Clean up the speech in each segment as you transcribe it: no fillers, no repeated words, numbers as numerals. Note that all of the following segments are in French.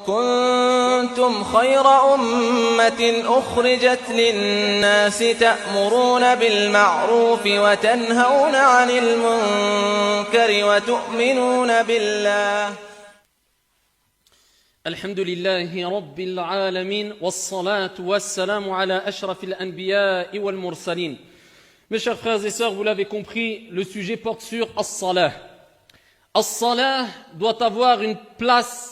كنتم خير أمة أخرجت للناس تأمرون بالمعروف وتنهون عن المنكر وتؤمنون بالله. الحمد لله رب العالمين والصلاة والسلام على أشرف الأنبياء والمرسلين. Mes chers frères et sœurs, vous l'avez compris, le sujet porte sur As-Salah. As-Salah doit avoir une place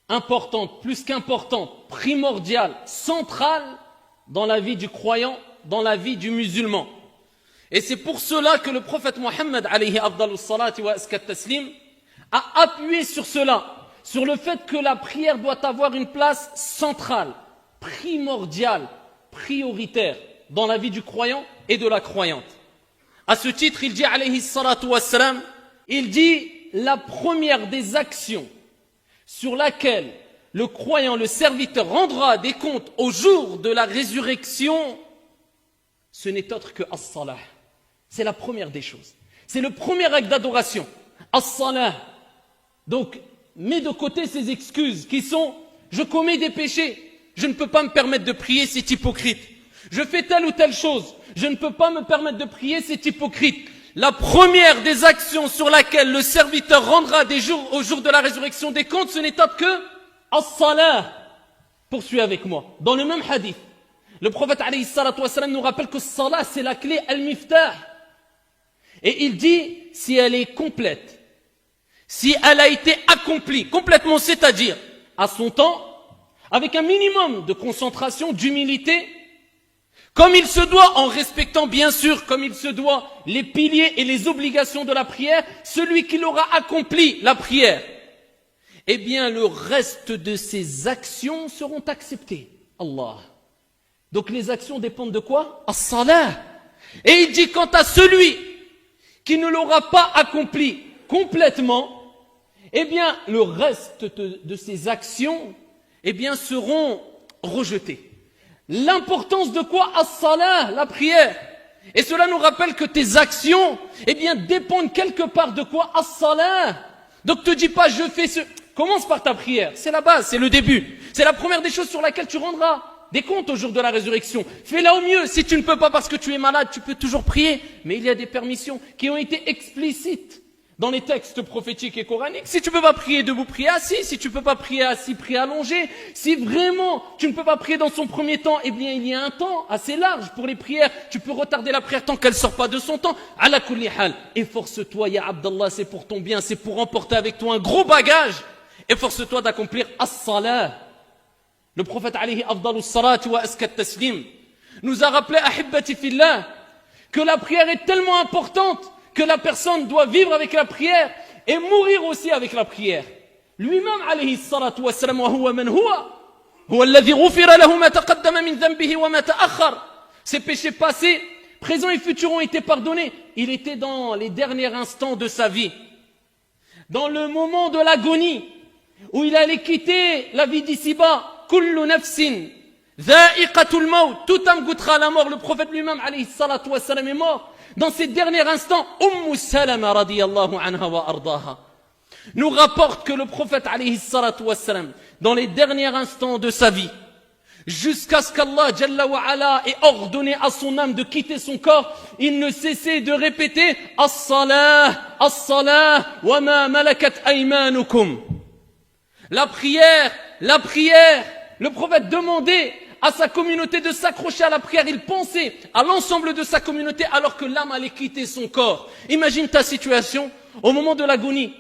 importante, plus qu'importante, primordiale, centrale dans la vie du croyant, dans la vie du musulman. Et c'est pour cela que le prophète Mohammed alayhi afdalus salati wa askat taslim a appuyé sur cela, sur le fait que la prière doit avoir une place centrale, primordiale, prioritaire dans la vie du croyant et de la croyante. À ce titre, il dit alayhi salatu wassalam, il dit la première des actions sur laquelle le croyant, le serviteur rendra des comptes au jour de la résurrection, ce n'est autre que as-salah. C'est la première des choses. C'est le premier acte d'adoration. As-salah. Donc, mets de côté ces excuses qui sont « je commets des péchés, je ne peux pas me permettre de prier, c'est hypocrite. Je fais telle ou telle chose, je ne peux pas me permettre de prier, c'est hypocrite. » La première des actions sur laquelle le serviteur rendra au jour de la résurrection des comptes, ce n'est autre que as-salah. Poursuis avec moi. Dans le même hadith, le prophète alayhi salatu wassalam nous rappelle que salah, c'est la clé al-miftah. Et il dit, si elle est complète, si elle a été accomplie complètement, c'est-à-dire à son temps, avec un minimum de concentration, d'humilité, comme il se doit, en respectant bien sûr, comme il se doit, les piliers et les obligations de la prière, celui qui l'aura accompli, la prière, eh bien le reste de ses actions seront acceptées. Allah. Donc les actions dépendent de quoi? As-salah. Et il dit quant à celui qui ne l'aura pas accompli complètement, eh bien le reste de ses actions, eh bien seront rejetées. L'importance de quoi? As-salah, la prière. Et cela nous rappelle que tes actions, eh bien, dépendent quelque part de quoi? As-salah. Donc te dis pas, je fais ce... Commence par ta prière. C'est la base, c'est le début. C'est la première des choses sur laquelle tu rendras des comptes au jour de la résurrection. Fais-la au mieux. Si tu ne peux pas parce que tu es malade, tu peux toujours prier. Mais il y a des permissions qui ont été explicites dans les textes prophétiques et coraniques. Si tu ne peux pas prier debout, prie assis. Si tu ne peux pas prier assis, prie allongé. Si vraiment tu ne peux pas prier dans son premier temps, eh bien il y a un temps assez large pour les prières. Tu peux retarder la prière tant qu'elle ne sort pas de son temps. Ala kulli hal. Efforce-toi, ya Abdallah, c'est pour ton bien, c'est pour emporter avec toi un gros bagage. Efforce-toi d'accomplir as-salah. Le prophète alayhi afdalus salati wa askat taslim nous a rappelé, ahibbati fillah, que la prière est tellement importante que la personne doit vivre avec la prière et mourir aussi avec la prière. Lui-même, alayhi salatu wassalam, wa huwa man huwa alladhi ghufira lahu ma taqaddama min dhanbihi wa ma ta'akhkhar. Ses péchés passés, présents et futurs ont été pardonnés. Il était dans les derniers instants de sa vie, dans le moment de l'agonie, où il allait quitter la vie d'ici-bas. Kullu nafsin dha'iqatul maut. Tout âme goûtera la mort. Le prophète lui-même, alayhi salatu wassalam, est mort. Dans ces derniers instants, Salama radiyallahu anha wa ardaha nous rapporte que le prophète alayhi salatu wassalam, dans les derniers instants de sa vie, jusqu'à ce qu'Allah Jalla wa ala ait ordonné à son âme de quitter son corps, il ne cessait de répéter As-salah, As-salah, wa ma malakat aymanukum. La prière, la prière. Le prophète demandait à sa communauté de s'accrocher à la prière. Il pensait à l'ensemble de sa communauté alors que l'âme allait quitter son corps. Imagine ta situation au moment de l'agonie.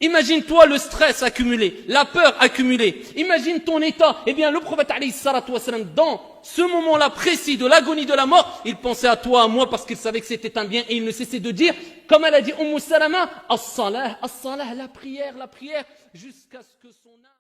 Imagine-toi le stress accumulé, la peur accumulée. Imagine ton état. Eh bien, le prophète alayhi salatu wassalam, dans ce moment-là précis de l'agonie de la mort, il pensait à toi, à moi, parce qu'il savait que c'était un bien et il ne cessait de dire, comme elle a dit Salama, as-salah, as-salah, la prière, jusqu'à ce que son âme